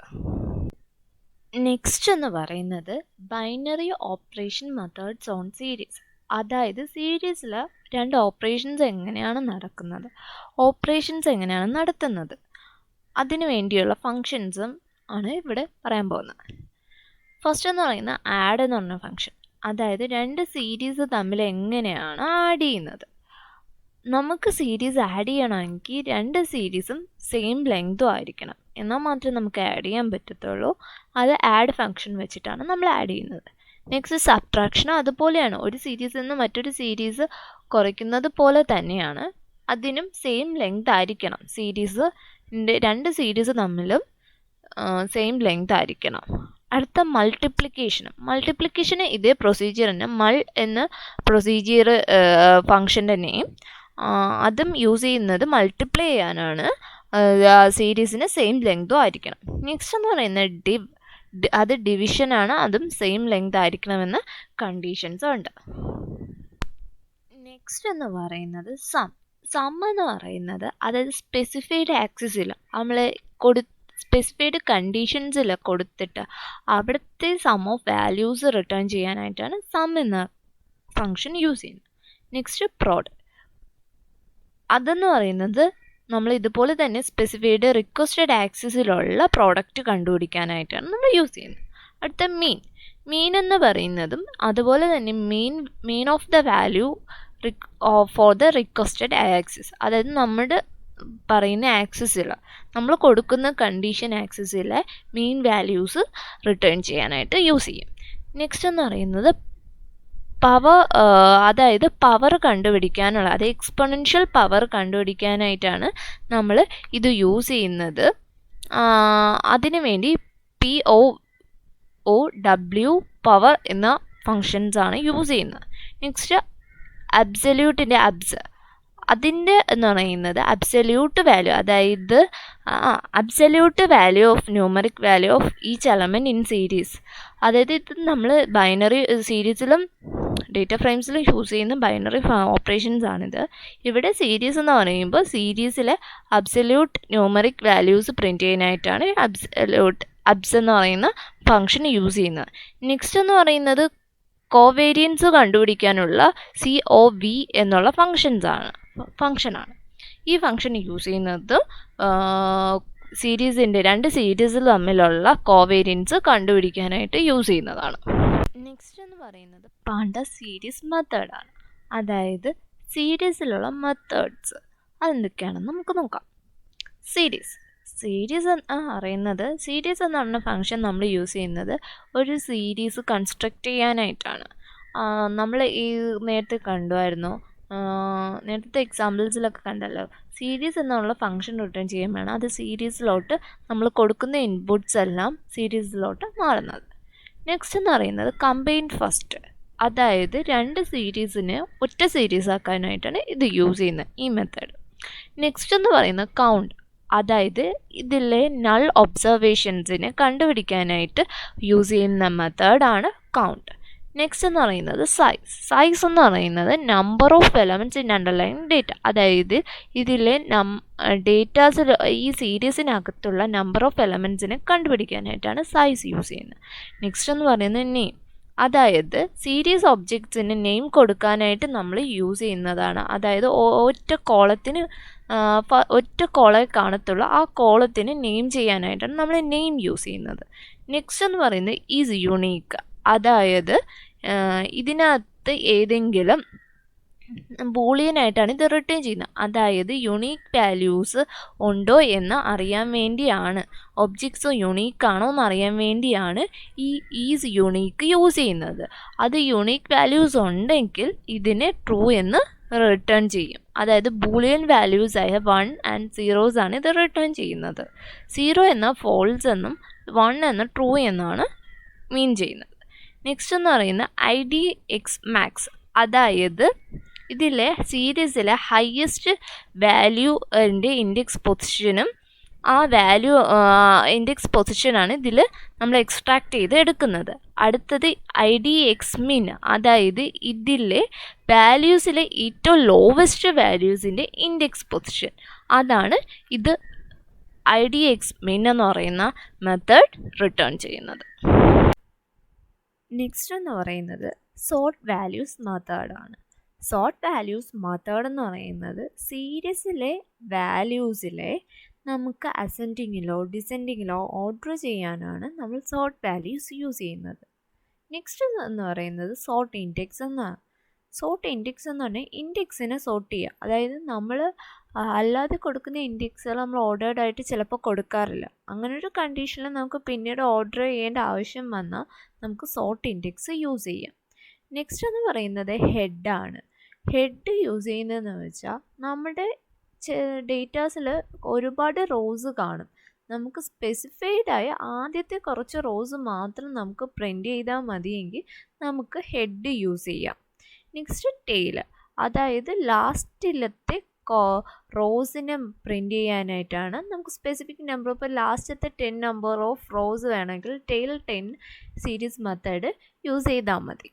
നെക്സ്റ്റ് എന്ന് പറയുന്നത് binary operation methods on series. അതായത് സീരീസിൽ രണ്ട് ഓപ്പറേഷൻസ് എങ്ങനെയാണ് നടത്തുന്നത് അതിനു വേണ്ടിയുള്ള ഫങ്ഷൻസും ആണ് ഇവിടെ പറയാൻ പോകുന്നത്. ഫസ്റ്റ് എന്ന് പറയുന്ന ആഡ് എന്ന് പറഞ്ഞ ഫങ്ഷൻ. അതായത് രണ്ട് സീരീസ് തമ്മിൽ എങ്ങനെയാണ് ആഡ് ചെയ്യുന്നത്. നമുക്ക് സീരീസ് ആഡ് ചെയ്യണമെങ്കിൽ രണ്ട് സീരീസും സെയിം ലെങ്തും ആയിരിക്കണം, എന്നാൽ മാത്രമേ നമുക്ക് ആഡ് ചെയ്യാൻ പറ്റത്തുള്ളൂ. അത് ആഡ് ഫങ്ഷൻ വെച്ചിട്ടാണ് നമ്മൾ ആഡ് ചെയ്യുന്നത്. നെക്സ്റ്റ് സബ്ട്രാക്ഷനും അതുപോലെയാണ്. ഒരു സീരീസിൽ നിന്ന് മറ്റൊരു സീരീസ് കുറയ്ക്കുന്നത് പോലെ തന്നെയാണ് അതിനും സെയിം ലെങ്ത് ആയിരിക്കണം. രണ്ട് സീരീസ് തമ്മിലും സെയിം ലെങ്ത് ആയിരിക്കണം. അടുത്ത മൾട്ടിപ്ലിക്കേഷന് ഇതേ പ്രൊസീജിയർ തന്നെ. മൾ എന്ന പ്രൊസീജിയർ ഫങ്ഷൻ്റെ നെയിം, അതും യൂസ് ചെയ്യുന്നത് മൾട്ടിപ്ലൈ ചെയ്യാനാണ്. സീരീസിന് സെയിം ലെങ്തും ആയിരിക്കണം. നെക്സ്റ്റ് എന്ന് പറയുന്നത് അത് ഡിവിഷനാണ്, അതും സെയിം ലെങ്ത് ആയിരിക്കണമെന്ന് കണ്ടീഷൻസ് ഉണ്ട്. നെക്സ്റ്റ് എന്ന് പറയുന്നത് സം എന്ന് പറയുന്നത് അതായത് സ്പെസിഫൈഡ് ആക്സിസിൽ നമ്മൾ സ്പെസിഫൈഡ് കണ്ടീഷൻസിൽ കൊടുത്തിട്ട് അവിടുത്തെ സം ഓഫ് വാല്യൂസ് റിട്ടേൺ ചെയ്യാനായിട്ടാണ് സം എന്ന ഫംഗ്ഷൻ യൂസ് ചെയ്യുന്നത്. നെക്സ്റ്റ് പ്രോഡ്, അതെന്ന് പറയുന്നത് നമ്മൾ ഇതുപോലെ തന്നെ സ്പെസിഫൈഡ് റിക്വസ്റ്റഡ് ആക്സിസിലുള്ള പ്രോഡക്റ്റ് കണ്ടുപിടിക്കാനായിട്ടാണ് നമ്മൾ യൂസ് ചെയ്യുന്നത്. അടുത്ത മീൻ എന്ന് പറയുന്നതും അതുപോലെ തന്നെ mean of the value for the requested axis, അതായത് നമ്മുടെ പറയുന്ന ആക്സിസിൽ നമ്മൾ കൊടുക്കുന്ന കണ്ടീഷൻ ആക്സിസിലെ മീൻ വാല്യൂസ് റിട്ടേൺ ചെയ്യാനായിട്ട് യൂസ് ചെയ്യും. നെക്സ്റ്റ് എന്ന് പറയുന്നത് അതായത് പവർ കണ്ടുപിടിക്കാനുള്ള, അത് എക്സ്പൊണൻഷ്യൽ പവർ കണ്ടുപിടിക്കാനായിട്ടാണ് നമ്മൾ ഇത് യൂസ് ചെയ്യുന്നത്. അതിനു വേണ്ടി POW പവർ എന്ന ഫങ്ഷൻസ് ആണ് യൂസ് ചെയ്യുന്നത്. നെക്സ്റ്റ് അബ്സല്യൂട്ടിൻ്റെ അതിൻ്റെ എന്ന് പറയുന്നത് അബ്സല്യൂട്ട് വാല്യൂ, അതായത് absolute value of numeric value of each element in series. അതായത് ഇത് നമ്മൾ ബൈനറി സീരീസിലും ഡേറ്റ ഫ്രെയിംസിലും യൂസ് ചെയ്യുന്ന ബൈനറി ഓപ്പറേഷൻസ് ആണിത്. ഇവിടെ സീരീസ് എന്ന് പറയുമ്പോൾ സീരീസിലെ അബ്സല്യൂട്ട് ന്യൂമറിക് വാല്യൂസ് പ്രിൻറ്റ് ചെയ്യാനായിട്ടാണ് അബ്സ് എന്ന് പറയുന്ന ഫംഗ്ഷൻ യൂസ് ചെയ്യുന്നത്. നെക്സ്റ്റ് എന്ന് പറയുന്നത് കോവേരിയൻസ് കണ്ടുപിടിക്കാനുള്ള COV എന്നുള്ള ഫംഗ്ഷനാണ്. ഈ ഫംഗ്ഷൻ യൂസ് ചെയ്യുന്നത് രണ്ട് സീരീസിൽ തമ്മിലുള്ള കോവേരിയൻസ് കണ്ടുപിടിക്കാനായിട്ട് യൂസ് ചെയ്യുന്നതാണ്. നെക്സ്റ്റ് എന്ന് പറയുന്നത് പാണ്ട സീരീസ് മെത്തേഡാണ്, അതായത് സീരീസിലുള്ള മെത്തേഡ്സ് അതെന്തൊക്കെയാണെന്ന് നമുക്ക് നോക്കാം. സീരീസ് എന്ന് പറഞ്ഞ ഫംഗ്ഷൻ നമ്മൾ യൂസ് ചെയ്യുന്നത് ഒരു സീരീസ് കൺസ്ട്രക്റ്റ് ചെയ്യാനായിട്ടാണ്. നമ്മൾ ഈ നേരത്തെ കണ്ടുമായിരുന്നു, നേരത്തെ എക്സാമ്പിൾസിലൊക്കെ കണ്ടല്ലോ, സീരീസ് എന്നുള്ള ഫംഗ്ഷൻ റിട്ടേൺ ചെയ്യുമ്പോഴാണ് അത് സീരീസിലോട്ട് നമ്മൾ കൊടുക്കുന്ന ഇൻപുട്സ് എല്ലാം സീരീസിലോട്ട് മാറുന്നത്. നെക്സ്റ്റ് എന്ന് പറയുന്നത് കമ്പൈൻഡ് ഫസ്റ്റ്, അതായത് രണ്ട് സീരീസിനെ ഒറ്റ സീരീസ് ആക്കാനായിട്ടാണ് ഇത് യൂസ് ചെയ്യുന്നത്, ഈ മെത്തേഡ്. നെക്സ്റ്റ് എന്ന് പറയുന്നത് കൗണ്ട്, അതായത് ഇതിലെ നൾ ഒബ്സർവേഷൻസിനെ കണ്ടുപിടിക്കാനായിട്ട് യൂസ് ചെയ്യുന്ന മെത്തേഡാണ് കൗണ്ട്. നെക്സ്റ്റ് എന്ന് പറയുന്നത് സൈസ് എന്ന് പറയുന്നത് number of elements in underline data, അതായത് ഇതിലെ ഡേറ്റാസിൽ ഈ സീരീസിനകത്തുള്ള നമ്പർ ഓഫ് എലമെൻറ്റ്സിനെ കണ്ടുപിടിക്കാനായിട്ടാണ് സൈസ് യൂസ് ചെയ്യുന്നത്. നെക്സ്റ്റ് എന്ന് പറയുന്നത് നെയിം, അതായത് സീരീസ് ഒബ്ജക്ട്സിന് നെയിം കൊടുക്കാനായിട്ട് നമ്മൾ യൂസ് ചെയ്യുന്നതാണ്. അതായത് ഒറ്റ കോളേ കാണത്തുള്ള ആ കോളത്തിന് നെയിം ചെയ്യാനായിട്ടാണ് നമ്മൾ നെയിം യൂസ് ചെയ്യുന്നത്. നെക്സ്റ്റ് എന്ന് പറയുന്നത് ഈസ് യുണീക്ക്, അതായത് ഇതിനകത്ത് ഏതെങ്കിലും ബൂളിയനായിട്ടാണ് ഇത് റിട്ടേൺ ചെയ്യുന്നത്, അതായത് യുണീക്ക് വാല്യൂസ് ഉണ്ടോ എന്ന് അറിയാൻ വേണ്ടിയാണ്, ഒബ്ജക്ട്സ് യുണീക്ക് ആണോ എന്ന് അറിയാൻ വേണ്ടിയാണ് ഈ ഈസ് യുണീക്ക് യൂസ് ചെയ്യുന്നത്. അത് യുണീക്ക് വാല്യൂസ് ഉണ്ടെങ്കിൽ ഇതിനെ ട്രൂ എന്ന് റിട്ടേൺ ചെയ്യും, അതായത് ബൂളിയൻ വാല്യൂസ് ആയ 1 and 0s ആണ് ഇത് റിട്ടേൺ ചെയ്യുന്നത്. 0 എന്ന ഫോൾസ് എന്നും 1 എന്ന ട്രൂ എന്നാണ് മീൻ ചെയ്യുന്നത്. നെക്സ്റ്റ് എന്ന് പറയുന്ന IDX മാക്സ്, അതായത് ഇതിലെ സീരീസിലെ ഹയസ്റ്റ് വാല്യൂൻ്റെ ഇൻഡെക്സ് പൊസിഷനും ആ വാല്യൂ ഇൻഡെക്സ് പൊസിഷനാണ് ഇതിൽ നമ്മൾ എക്സ്ട്രാക്ട് ചെയ്ത് എടുക്കുന്നത്. അടുത്തത് IDX min, അതായത് ഇതിലെ വാല്യൂസിലെ ഏറ്റവും ലോവസ്റ്റ് വാല്യൂസിൻ്റെ ഇൻഡെക്സ് പൊസിഷൻ, അതാണ് ഇത് IDX min എന്ന് പറയുന്ന മെത്തേഡ് റിട്ടേൺ ചെയ്യുന്നത്. നെക്സ്റ്റ് എന്ന് പറയുന്നത് സോർട്ട് വാല്യൂസ് മെത്തേഡാണ്. സോർട്ട് വാല്യൂസ് മെത്തേഡ് എന്ന് പറയുന്നത് സീരീസിലെ വാല്യൂസിലെ നമുക്ക് അസെൻഡിങ്ങിലോ ഡിസെൻഡിങ്ങിലോ ഓർഡർ ചെയ്യാനാണ് നമ്മൾ സോർട്ട് വാല്യൂസ് യൂസ് ചെയ്യുന്നത്. നെക്സ്റ്റ് എന്ന് പറയുന്നത് സോർട്ട് ഇൻഡെക്സ് എന്നാണ്. സോർട്ട് ഇൻഡെക്സ് എന്ന് പറഞ്ഞാൽ ഇൻഡെക്സിനെ സോർട്ട് ചെയ്യുക, അതായത് നമ്മൾ അല്ലാതെ കൊടുക്കുന്ന ഇൻഡെക്സുകൾ നമ്മൾ ഓർഡേർഡ് ആയിട്ട് ചിലപ്പോൾ കൊടുക്കാറില്ല. അങ്ങനൊരു കണ്ടീഷനിൽ നമുക്ക് പിന്നീട് ഓർഡർ ചെയ്യേണ്ട ആവശ്യം വന്നാൽ നമുക്ക് സോർട്ട് ഇൻഡെക്സ് യൂസ് ചെയ്യാം. നെക്സ്റ്റ് എന്ന് പറയുന്നത് ഹെഡാണ്. ഹെഡ് യൂസ് ചെയ്യുന്നതെന്ന് വെച്ചാൽ നമ്മുടെ ഡേറ്റാസിൽ ഒരുപാട് റോസ് കാണും, നമുക്ക് സ്പെസിഫൈഡായ ആദ്യത്തെ കുറച്ച് റോസ് മാത്രം നമുക്ക് പ്രിൻ്റ് ചെയ്താൽ മതിയെങ്കിൽ നമുക്ക് ഹെഡ് യൂസ് ചെയ്യാം. നെക്സ്റ്റ് ടെയിൽ, അതായത് ലാസ്റ്റിലത്തെ റോസിനെ പ്രിൻ്റ് ചെയ്യാനായിട്ടാണ്. നമുക്ക് സ്പെസിഫിക് നമ്പർ, ഇപ്പോൾ ലാസ്റ്റത്തെ 10 നമ്പർ ഓഫ് റോസ് വേണമെങ്കിൽ ടെയിൽ 10 സീരീസ് മെത്തേഡ് യൂസ് ചെയ്താൽ മതി.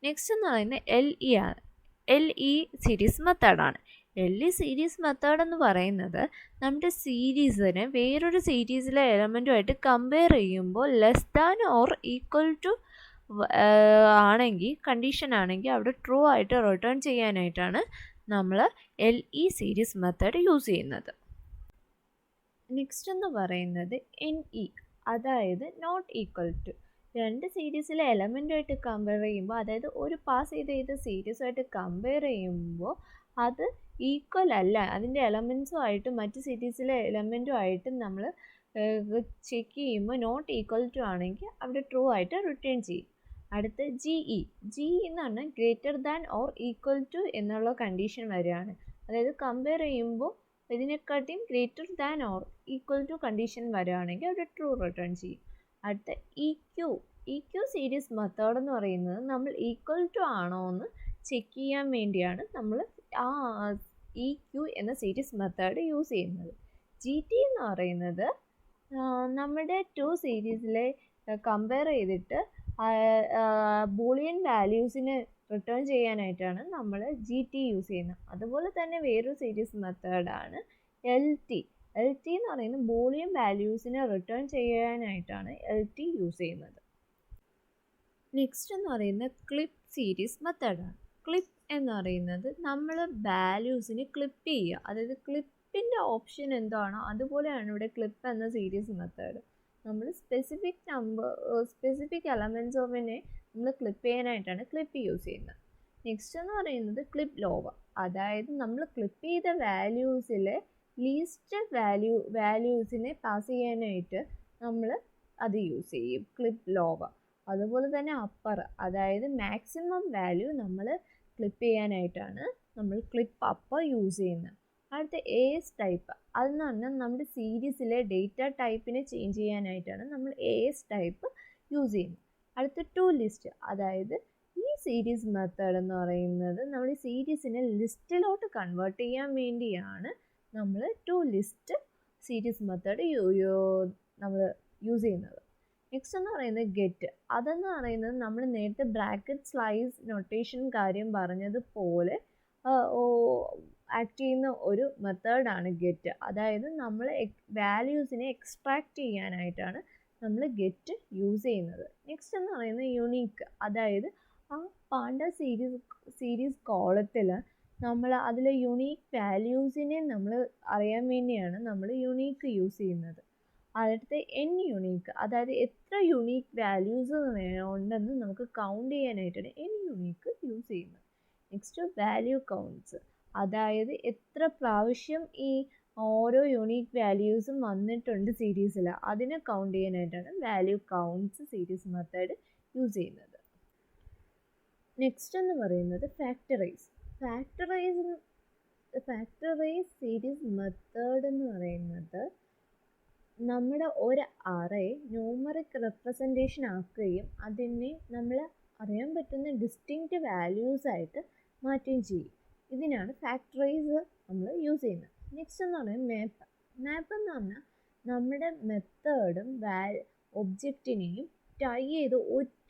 നെക്സ്റ്റ് എന്ന് പറയുന്നത് LE ആണ്. LE സീരീസ് മെത്തേഡാണ്. LE സീരീസ് മെത്തേഡ് എന്ന് പറയുന്നത് നമ്മുടെ സീരീസിനെ വേറൊരു സീരീസിലെ എലമെൻറ്റുമായിട്ട് കമ്പയർ ചെയ്യുമ്പോൾ less than or equal to ആണെങ്കിൽ, കണ്ടീഷൻ ആണെങ്കിൽ അവിടെ ട്രൂ ആയിട്ട് റിട്ടേൺ ചെയ്യാനായിട്ടാണ് നമ്മൾ LE സീരീസ് മെത്തേഡ് യൂസ് ചെയ്യുന്നത്. നെക്സ്റ്റ് എന്ന് പറയുന്നത് NE, അതായത് നോട്ട് ഈക്വൽ ടു. രണ്ട് സീരീസിലെ എലമെൻറ്റുമായിട്ട് കമ്പയർ ചെയ്യുമ്പോൾ, അതായത് ഒരു പാസ് ചെയ്ത സീരീസുമായിട്ട് കമ്പയർ ചെയ്യുമ്പോൾ അത് ഈക്വൽ അല്ല, അതിൻ്റെ എലമെൻസുമായിട്ട് മറ്റ് സീരീസിലെ എലമെൻറ്റുമായിട്ട് നമ്മൾ ചെക്ക് ചെയ്യുമ്പോൾ നോട്ട് ഈക്വൽ ടു ആണെങ്കിൽ അവിടെ ട്രൂ ആയിട്ട് റിട്ടേൺ ചെയ്യും. അടുത്ത് GE എന്ന് പറഞ്ഞാൽ greater than or equal to എന്നുള്ള കണ്ടീഷൻ വരെയാണ്. അതായത് കമ്പയർ ചെയ്യുമ്പോൾ ഇതിനെക്കാട്ടിയും greater than or equal to condition വരികയാണെങ്കിൽ അവിടെ ട്രൂ റിട്ടേൺ ചെയ്യും. അടുത്ത EQ സീരീസ് മെത്തേഡ് എന്ന് പറയുന്നത് നമ്മൾ ഈക്വൽ ടു ആണോ എന്ന് ചെക്ക് ചെയ്യാൻ വേണ്ടിയാണ് നമ്മൾ ആ EQ എന്ന സീരീസ് മെത്തേഡ് യൂസ് ചെയ്യുന്നത്. GT എന്ന് പറയുന്നത് നമ്മുടെ 2 സീരീസിലെ കമ്പയർ ചെയ്തിട്ട് ബൂളിയൻ വാല്യൂസിന് റിട്ടേൺ ചെയ്യാനായിട്ടാണ് നമ്മൾ GT യൂസ് ചെയ്യുന്നത്. അതുപോലെ തന്നെ വേറൊരു സീരീസ് മെത്തേഡാണ് LT എന്ന് പറയുന്നത് ബൂളിയൻ വാല്യൂസിനെ റിട്ടേൺ ചെയ്യാനായിട്ടാണ് LT യൂസ് ചെയ്യുന്നത്. നെക്സ്റ്റ് എന്ന് പറയുന്നത് ക്ലിപ്പ് സീരീസ് മെത്തേഡാണ്. ക്ലിപ്പ് എന്ന് പറയുന്നത് നമ്മൾ വാല്യൂസിനെ ക്ലിപ്പ് ചെയ്യുക, അതായത് ക്ലിപ്പിൻ്റെ ഓപ്ഷൻ എന്താണോ അതുപോലെയാണ് ഇവിടെ ക്ലിപ്പ് എന്ന സീരീസ് മെത്തേഡ്. നമ്മൾ സ്പെസിഫിക് എലമെൻറ്റ്സ് ഓഫിനെ നമ്മൾ ക്ലിപ്പ് ചെയ്യാനായിട്ടാണ് ക്ലിപ്പ് യൂസ് ചെയ്യുന്നത്. നെക്സ്റ്റ് എന്ന് പറയുന്നത് ക്ലിപ്പ് ലോവർ, അതായത് നമ്മൾ ക്ലിപ്പ് ചെയ്ത വാല്യൂസിലെ ലീസ്റ്റ് വാല്യൂസിനെ പാസ് ചെയ്യാനായിട്ട് നമ്മൾ അത് യൂസ് ചെയ്യും, ക്ലിപ്പ് ലോവർ. അതുപോലെ തന്നെ അപ്പർ, അതായത് മാക്സിമം വാല്യൂ നമ്മൾ ക്ലിപ്പ് ചെയ്യാനായിട്ടാണ് നമ്മൾ ക്ലിപ്പ് അപ്പർ യൂസ് ചെയ്യുന്നത്. അടുത്ത AS ടൈപ്പ്, അതെന്ന് പറഞ്ഞാൽ നമ്മുടെ സീരീസിലെ ഡേറ്റ ടൈപ്പിനെ ചേഞ്ച് ചെയ്യാനായിട്ടാണ് നമ്മൾ AS ടൈപ്പ് യൂസ് ചെയ്യുന്നത്. അടുത്ത ടു ലിസ്റ്റ്, അതായത് ഈ സീരീസ് മെത്തേഡ് എന്ന് പറയുന്നത് നമ്മൾ ഈ സീരീസിനെ ലിസ്റ്റിലോട്ട് കൺവേർട്ട് ചെയ്യാൻ വേണ്ടിയാണ് നമ്മൾ ടു ലിസ്റ്റ് സീരീസ് മെത്തേഡ് നമ്മൾ യൂസ് ചെയ്യുന്നത്. നെക്സ്റ്റ് എന്ന് പറയുന്നത് ഗെറ്റ്, അതെന്ന് പറയുന്നത് നമ്മൾ നേരത്തെ ബ്രാക്കറ്റ് സ്ലൈസ് നൊട്ടേഷൻ കാര്യം പറഞ്ഞതുപോലെ ആക്ട് ചെയ്യുന്ന ഒരു മെത്തേഡാണ് ഗെറ്റ്. അതായത് നമ്മൾ വാല്യൂസിനെ എക്സ്ട്രാക്റ്റ് ചെയ്യാനായിട്ടാണ് നമ്മൾ ഗെറ്റ് യൂസ് ചെയ്യുന്നത്. നെക്സ്റ്റ് എന്ന് പറയുന്നത് യുണീക്ക്, അതായത് ആ പാണ്ട സീരീസ് കോളത്തിൽ നമ്മൾ അതിലെ യുണീക്ക് വാല്യൂസിനെ നമ്മൾ അറിയാൻ വേണ്ടിയാണ് നമ്മൾ യുണീക്ക് യൂസ് ചെയ്യുന്നത്. അടുത്ത് യുണീക്ക്, അതായത് എത്ര യുണീക്ക് വാല്യൂസ് ഉണ്ടെന്ന് നമുക്ക് കൗണ്ട് ചെയ്യാനായിട്ടാണ് യുണീക്ക് യൂസ് ചെയ്യുന്നത്. നെക്സ്റ്റ് വാല്യൂ കൗണ്ട്സ്, അതായത് എത്ര പ്രാവശ്യം ഈ ഓരോ യുണീക്ക് വാല്യൂസും വന്നിട്ടുണ്ട് സീരീസിൽ, അതിനെ കൗണ്ട് ചെയ്യാനായിട്ടാണ് value counts series method use ചെയ്യുന്നത്. നെക്സ്റ്റ് എന്ന് പറയുന്നത് ഫാക്ടറൈസ് സീരീസ് മെത്തേഡ് എന്ന് പറയുന്നത് നമ്മുടെ ഒരു അറേ ന്യൂമറിക് റെപ്രസെൻറ്റേഷൻ ആക്കുകയും അതിനെ നമ്മൾ അറിയാൻ പറ്റുന്ന ഡിസ്റ്റിങ്ക്റ്റ് വാല്യൂസ് ആയിട്ട് മാറ്റുകയും ചെയ്യും. ഇതിനാണ് ഫാക്ടറൈസ് നമ്മൾ യൂസ് ചെയ്യുന്നത്. നെക്സ്റ്റ് എന്ന് പറയുന്നത് മാപ്പ് എന്ന് പറഞ്ഞാൽ നമ്മുടെ മെത്തേഡും ഒബ്ജക്റ്റിനെയും ടൈ ചെയ്ത് ഒറ്റ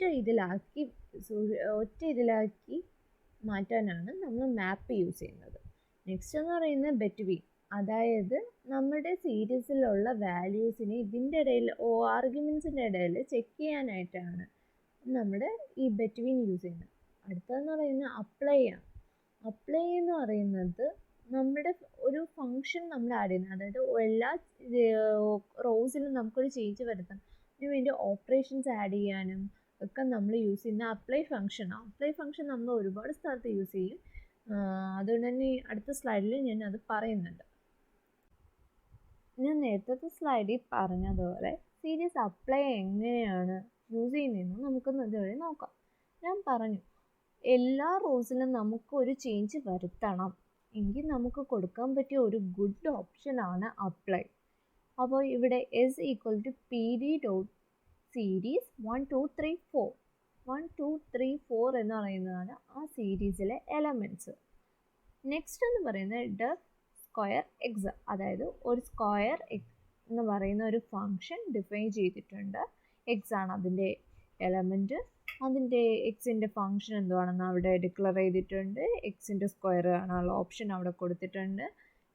ഇതിലാക്കി മാറ്റാനാണ് നമ്മൾ മാപ്പ് യൂസ് ചെയ്യുന്നത്. നെക്സ്റ്റ് എന്ന് പറയുന്നത് ബെറ്റ്വീൻ, അതായത് നമ്മുടെ സീരീസിലുള്ള വാല്യൂസിനെ ഇതിൻ്റെ ഇടയിൽ ആർഗ്യുമെൻസിൻ്റെ ഇടയിൽ ചെക്ക് ചെയ്യാനായിട്ടാണ് നമ്മുടെ ഈ ബെറ്റ്വീൻ യൂസ് ചെയ്യുന്നത്. അടുത്തതെന്ന് പറയുന്നത് അപ്ലൈ എന്ന് പറയുന്നത് നമ്മുടെ ഒരു ഫങ്ഷൻ നമ്മൾ ആഡ് ചെയ്യുന്നത്, അതായത് എല്ലാ റോസിലും നമുക്കൊരു ചേഞ്ച് വരുത്താം, അതിന് വേണ്ടി ഓപ്പറേഷൻസ് ആഡ് ചെയ്യാനും ഒക്കെ നമ്മൾ യൂസ് ചെയ്യുന്ന അപ്ലൈ ഫങ്ഷൻ നമ്മൾ ഒരുപാട് സ്ഥലത്ത് യൂസ് ചെയ്യും. അതുകൊണ്ട് തന്നെ അടുത്ത സ്ലൈഡിൽ ഞാൻ അത് പറയുന്നുണ്ട്. ഞാൻ നേരത്തെ സ്ലൈഡിൽ പറഞ്ഞതുപോലെ സീരീസ് അപ്ലൈ എങ്ങനെയാണ് യൂസ് ചെയ്യുന്നതെന്ന് നമുക്കൊന്ന് ഇതുവരെ നോക്കാം. ഞാൻ പറഞ്ഞു എല്ലാ റോസിലും നമുക്കൊരു ചേഞ്ച് വരുത്തണം എങ്കിൽ നമുക്ക് കൊടുക്കാൻ പറ്റിയ ഒരു ഗുഡ് ഓപ്ഷനാണ് അപ്ലൈ. അപ്പോൾ ഇവിടെ s=pd.series 1 2 3 4 1 2 3 4 എന്ന് പറയുന്നതാണ് ആ സീരീസിലെ എലമെൻറ്റ്സ്. നെക്സ്റ്റ് എന്ന് പറയുന്നത് def സ്ക്വയർ എക്സ്, അതായത് ഒരു സ്ക്വയർ എന്ന് പറയുന്ന ഒരു ഫംഗ്ഷൻ ഡിഫൈൻ ചെയ്തിട്ടുണ്ട്. എക്സ് ആണ് അതിൻ്റെ എലമെൻറ്റ്, അതിൻ്റെ എക്സിൻ്റെ ഫംഗ്ഷൻ എന്തുവാണെന്ന് അവിടെ ഡിക്ലെയർ ചെയ്തിട്ടുണ്ട്. എക്സിൻ്റെ സ്ക്വയർ കാണാനുള്ള ഓപ്ഷൻ അവിടെ കൊടുത്തിട്ടുണ്ട്.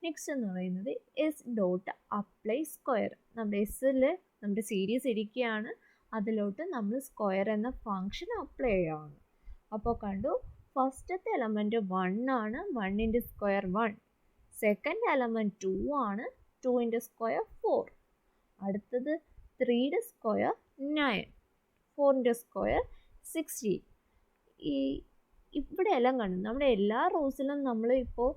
നെക്സ്റ്റ് എന്ന് പറയുന്നത് എസ് ഡോട്ട് അപ്ലൈ സ്ക്വയർ. നമ്മുടെ എസ്സിൽ നമ്മുടെ സീരീസ് ഇരിക്കുകയാണ്, അതിലോട്ട് നമ്മൾ സ്ക്വയർ എന്ന ഫംഗ്ഷൻ അപ്ലൈ ചെയ്യുകയാണ്. അപ്പോൾ കണ്ടു, ഫസ്റ്റത്തെ എലമെൻറ്റ് 1 ആണ്, 1 സ്ക്വയർ 1. സെക്കൻഡ് എലമെൻറ്റ് 2 ആണ്, 2 സ്ക്വയർ 4. അടുത്തത് 3 സ്ക്വയർ 9, 4 സ്ക്വയർ 16. ഇവിടെ എല്ലാം കണ്ടു. നമ്മുടെ എല്ലാ റോസിലും നമ്മൾ ഇപ്പോൾ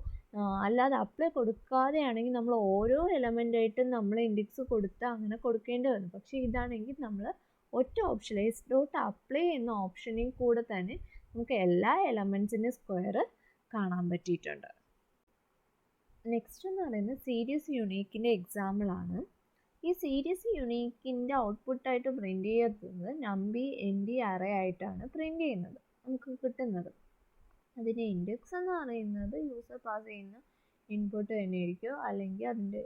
അല്ലാതെ അപ്ലൈ കൊടുക്കാതെ ആണെങ്കിൽ നമ്മൾ ഓരോ എലമെൻ്റായിട്ടും നമ്മൾ ഇൻഡെക്സ് കൊടുത്ത് അങ്ങനെ കൊടുക്കേണ്ടി വന്നു. പക്ഷേ ഇതാണെങ്കിൽ നമ്മൾ ഒറ്റ ഓപ്ഷൻ എസ് ഡോട്ട് അപ്ലൈ എന്ന ഓപ്ഷനിൽ കൂടെ തന്നെ നമുക്ക് എല്ലാ എലമെൻസിൻ്റെ സ്ക്വയർ കാണാൻ പറ്റിയിട്ടുണ്ട്. നെക്സ്റ്റ് എന്ന് പറയുന്നത് സീരീസ് യുണീക്കിൻ്റെ എക്സാമ്പിളാണ്. ഈ സീരീസ് യുണീക്കിൻ്റെ ഔട്ട്പുട്ടായിട്ട് പ്രിൻ്റ് ചെയ്യുന്നത് നമ്പി ND അറേ ആയിട്ടാണ് പ്രിൻ്റ് ചെയ്യുന്നത് നമുക്ക് കിട്ടുന്നത്. അതിൻ്റെ ഇൻഡെക്സ് എന്ന് പറയുന്നത് യൂസർ പാസ് ചെയ്യുന്ന ഇൻപുട്ട് തന്നെയായിരിക്കും, അല്ലെങ്കിൽ അതിൻ്റെ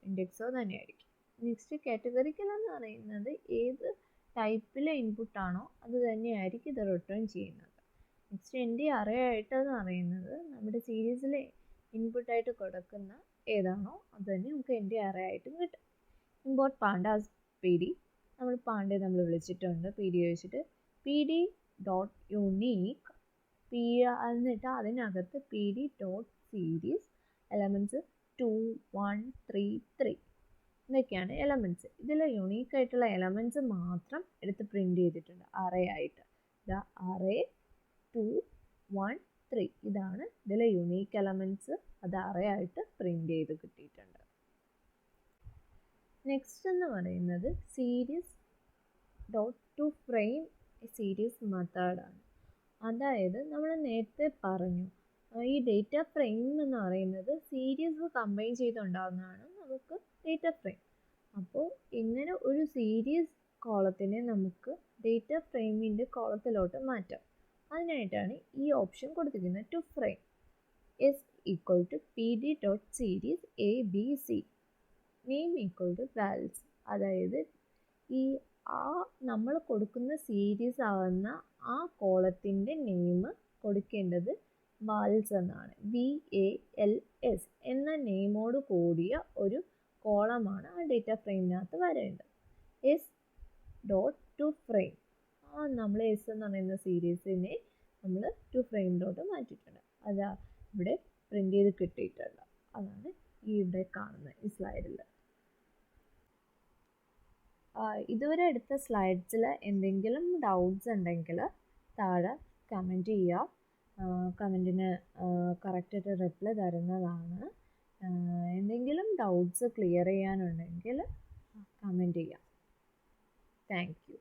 ഇൻഡെക്സോ തന്നെയായിരിക്കും. നെക്സ്റ്റ് കാറ്റഗറിക്കൽ എന്ന് പറയുന്നത് ഏത് ടൈപ്പിലെ ഇൻപുട്ടാണോ അത് തന്നെയായിരിക്കും ഇത് റിട്ടേൺ ചെയ്യുന്നത്. നെക്സ്റ്റ് ND അറേ ആയിട്ടെന്ന് പറയുന്നത് നമ്മുടെ സീരീസിലെ ഇൻപുട്ടായിട്ട് കൊടുക്കുന്ന ഏതാണോ അത് തന്നെ നമുക്ക് ND അറേ ആയിട്ടും കിട്ടും. ഇമ്പോർട്ട് പാണ്ടാസ് PD, നമ്മൾ പാണ്ഡെ നമ്മൾ വിളിച്ചിട്ടുണ്ട് PD വെച്ചിട്ട്. PD ഡോട്ട് യുണീക്ക് എന്നിട്ട് അതിനകത്ത് PD ഡോട്ട് സീരീസ് എലമെൻറ്റ്സ് 2 1 3 3 ഇതൊക്കെയാണ് എലമെൻറ്റ്സ്. ഇതിൽ യുണീക്ക് ആയിട്ടുള്ള എലമെൻറ്റ്സ് മാത്രം എടുത്ത് പ്രിൻ്റ് ചെയ്തിട്ടുണ്ട് അറേ ആയിട്ട്. ദ അറേ 2 1 3 ഇതാണ് ഇതിലെ യുണീക്ക് എലമെൻറ്റ്സ്, അത് അറേ ആയിട്ട് പ്രിൻ്റ് ചെയ്ത് കിട്ടിയിട്ടുണ്ട്. നെക്സ്റ്റ് എന്ന് പറയുന്നത് series dot to frame series മെത്തേഡാണ്. അതായത് നമ്മൾ നേരത്തെ പറഞ്ഞു ഈ ഡേറ്റ ഫ്രെയിം എന്ന് പറയുന്നത് സീരീസ് കമ്പൈൻ ചെയ്തുണ്ടാകുന്നതാണ് നമുക്ക് ഡേറ്റ ഫ്രെയിം. അപ്പോൾ ഇങ്ങനെ ഒരു സീരീസ് കോളത്തിനെ നമുക്ക് ഡേറ്റ ഫ്രെയിമിൻ്റെ കോളത്തിലോട്ട് മാറ്റാം. അതിനായിട്ടാണ് ഈ ഓപ്ഷൻ കൊടുത്തിരിക്കുന്നത്, to frame S equal to PD dot series ABC, name equal to vals. അതായത് നമ്മൾ കൊടുക്കുന്ന സീരീസ് ആവുന്ന ആ കോളത്തിൻ്റെ നെയിം കൊടുക്കേണ്ടത് വാൽസ് എന്നാണ്. VALS എന്ന നെയിമോട് കൂടിയ ഒരു കോളമാണ് ആ ഡേറ്റ ഫ്രെയിമിനകത്ത് വരേണ്ടത്. എസ് ഡോട്ട് ടു ഫ്രെയിം, നമ്മൾ എസ് എന്ന് പറയുന്ന സീരീസിനെ നമ്മൾ ടു ഫ്രെയിമിലോട്ട് മാറ്റിയിട്ടുണ്ട്. അതാ ഇവിടെ പ്രിൻ്റ് ചെയ്ത് കിട്ടിയിട്ടുണ്ട്. അതാണ് ഈ ഇവിടെ കാണുന്നത് ഈ സ്ലൈഡിൽ. ഇതുവരെ എടുത്ത സ്ലൈഡ്സിൽ എന്തെങ്കിലും ഡൗട്ട്സ് ഉണ്ടെങ്കിൽ താഴെ കമൻറ്റ് ചെയ്യുക. കമൻറ്റിന് കറക്റ്റായിട്ട് റിപ്ലൈ തരുന്നതാണ്. എന്തെങ്കിലും ഡൗട്ട്സ് ക്ലിയർ ചെയ്യാനുണ്ടെങ്കിൽ കമൻറ്റ് ചെയ്യാം. Thank you.